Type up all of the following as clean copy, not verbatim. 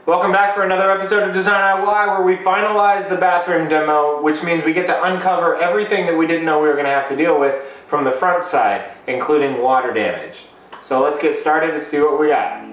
Welcome back for another episode of DesignIY, where we finalize the bathroom demo, which means we get to uncover everything that we didn't know we were going to have to deal with from the front side, including water damage. So let's get started to see what we got.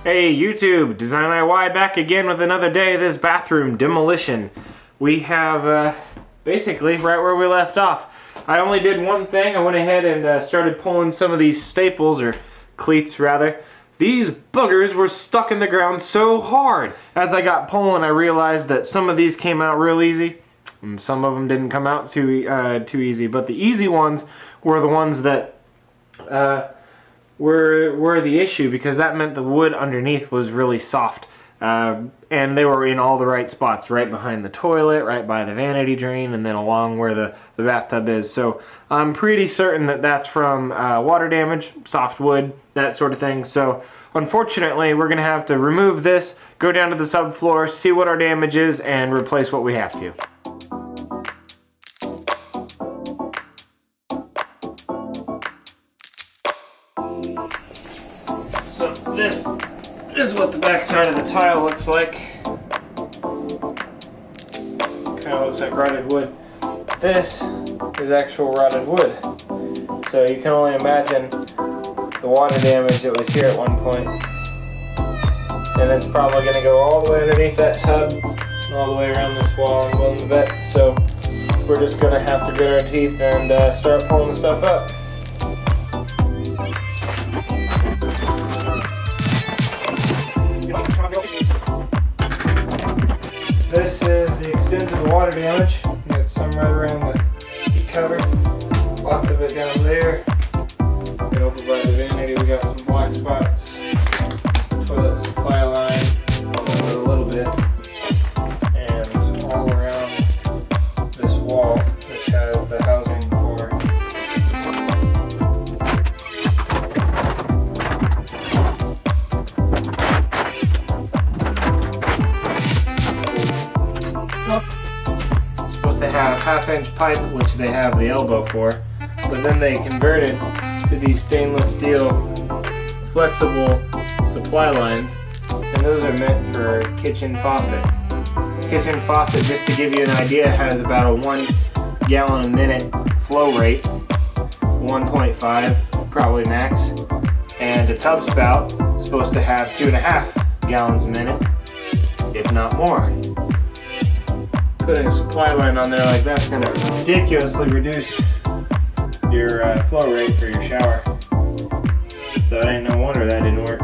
Hey YouTube, DesignIY back again with another day of this bathroom demolition. We have basically right where we left off. I only did one thing. I went ahead and started pulling some of these staples, or cleats rather. These boogers were stuck in the ground so hard. As I got pulling, I realized that some of these came out real easy and some of them didn't come out too easy. But the easy ones were the ones that were the issue, because that meant the wood underneath was really soft, and they were in all the right spots, right behind the toilet, right by the vanity drain, and then along where the bathtub is. So I'm pretty certain that that's from water damage, soft wood, that sort of thing. So unfortunately we're gonna have to remove this, go down to the subfloor, see what our damage is, and replace what we have to. So this is what the back side of the tile looks like. Kind of looks like rotted wood. This is actual rotted wood. So you can only imagine the water damage that was here at one point. And it's probably going to go all the way underneath that tub, and all the way around this wall and go in the vet. So we're just going to have to grit our teeth and start pulling the stuff up. This is the extent of the water damage. You got some right around the heat cover, lots of it down there. And over by the vanity we got some black spots. Toilet supply line, a little bit. And all around this wall, which has the housing for supposed to have half-inch pipe, which they have the elbow for, but then they converted to these stainless steel flexible supply lines, and those are meant for kitchen faucet. Kitchen faucet, just to give you an idea, has about a 1 gallon a minute flow rate, 1.5 probably max, and a tub spout is supposed to have 2.5 gallons a minute, if not more. Putting a supply line on there like that's going to ridiculously reduce your flow rate for your shower. So it ain't no wonder that didn't work.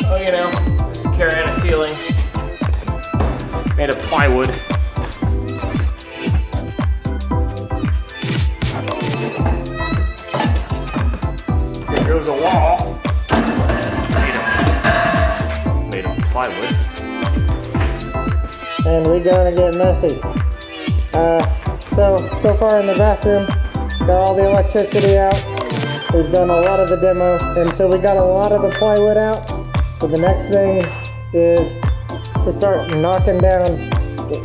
Oh, you know, just carrying a ceiling made of plywood. Here goes a wall made of plywood. And we're gonna get messy. So far in the bathroom, got all the electricity out. We've done a lot of the demo, and so we got a lot of the plywood out. So the next thing is to start knocking down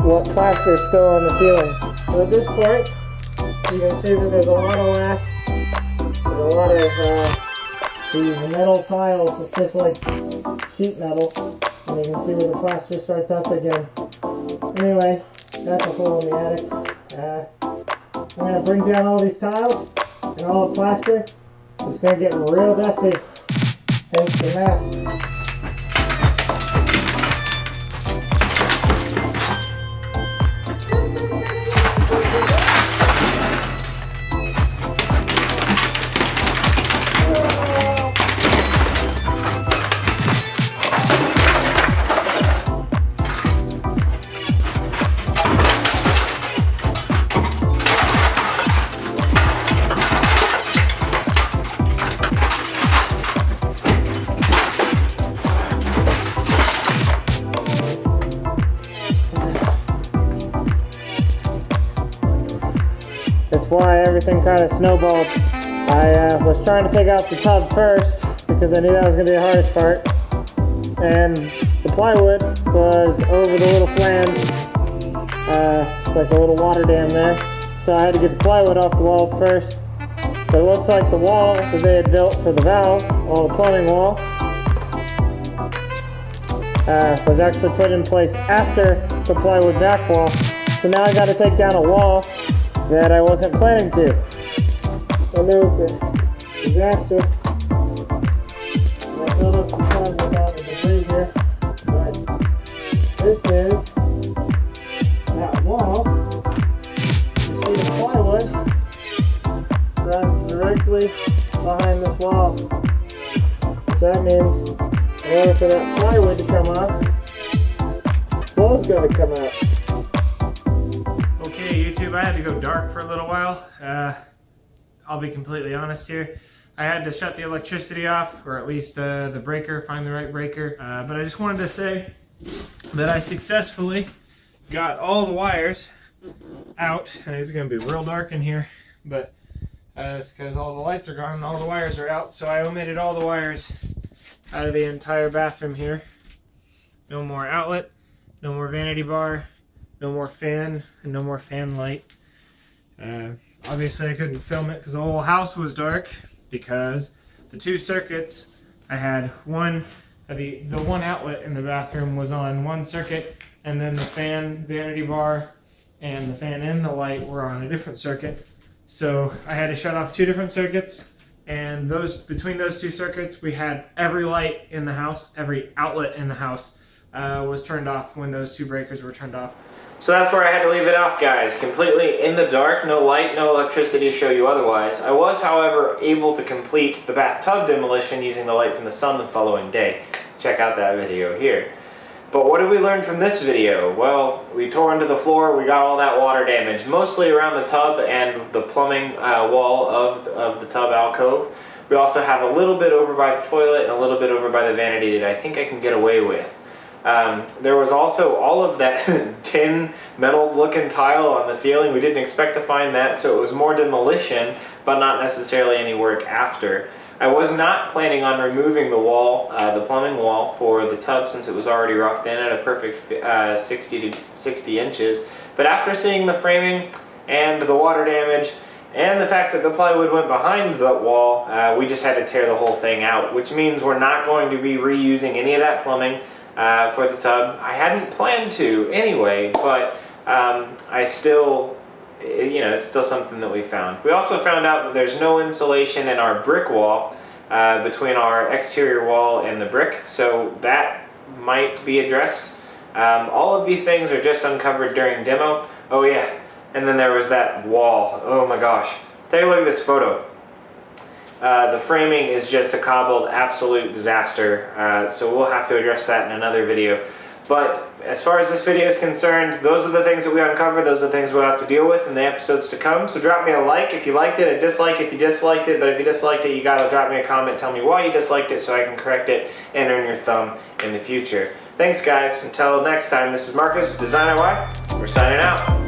what plaster is still on the ceiling. So at this point, you can see that there's a lot of lath. There's a lot of these metal tiles. It's just like sheet metal, and you can see where the plaster starts up again. Anyway, that's a hole in the attic. I'm going to bring down all these tiles and all the plaster. It's going to get real dusty, hence the mess. why everything kind of snowballed. I was trying to take out the tub first because I knew that was going to be the hardest part. And the plywood was over the little flange, like a little water dam there. So I had to get the plywood off the walls first. But it looks like the wall that they had built for the valve, or the plumbing wall, was actually put in place after the plywood back wall. So now I got to take down a wall that I wasn't planning to. I know it's a disaster. I filled up some tubs with all the debris here, but this is that wall. You see the plywood runs directly behind this wall. So that means in order for that plywood to come off, the wall's going to come out. Okay, YouTube, I had to go dark for a little while. I'll be completely honest here. I had to shut the electricity off, or at least the breaker, find the right breaker. But I just wanted to say that I successfully got all the wires out. And it's going to be real dark in here, but it's because all the lights are gone and all the wires are out. So I omitted all the wires out of the entire bathroom here. No more outlet, no more vanity bar, no more fan, and no more fan light. Obviously I couldn't film it because the whole house was dark, because the two circuits I had, one, the one outlet in the bathroom was on one circuit, and then the fan, vanity bar, and the fan and the light were on a different circuit. So I had to shut off two different circuits, and between those two circuits we had every light in the house, every outlet in the house was turned off when those two breakers were turned off. So that's where I had to leave it off, guys. Completely in the dark, no light, no electricity to show you otherwise. I was, however, able to complete the bathtub demolition using the light from the sun the following day. Check out that video here. But what did we learn from this video? Well, we tore into the floor, we got all that water damage, mostly around the tub and the plumbing wall of the tub alcove. We also have a little bit over by the toilet and a little bit over by the vanity that I think I can get away with. There was also all of that tin metal looking tile on the ceiling. We didn't expect to find that, so it was more demolition, but not necessarily any work after. I was not planning on removing the wall, the plumbing wall for the tub, since it was already roughed in at a perfect 60 inches. But after seeing the framing and the water damage and the fact that the plywood went behind the wall, we just had to tear the whole thing out, which means we're not going to be reusing any of that plumbing for the tub. I hadn't planned to anyway, but I still, it's still something that we found. We also found out that there's no insulation in our brick wall between our exterior wall and the brick, so that might be addressed. All of these things are just uncovered during demo. Oh yeah, and then there was that wall. Oh my gosh. Take a look at this photo. The framing is just a cobbled absolute disaster, so we'll have to address that in another video. But as far as this video is concerned, those are the things that we uncovered, those are the things we'll have to deal with in the episodes to come. So drop me a like if you liked it, a dislike if you disliked it, but if you disliked it, you gotta drop me a comment, tell me why you disliked it so I can correct it and earn your thumb in the future. Thanks guys, until next time, this is Marcus, DesignIY, we're signing out.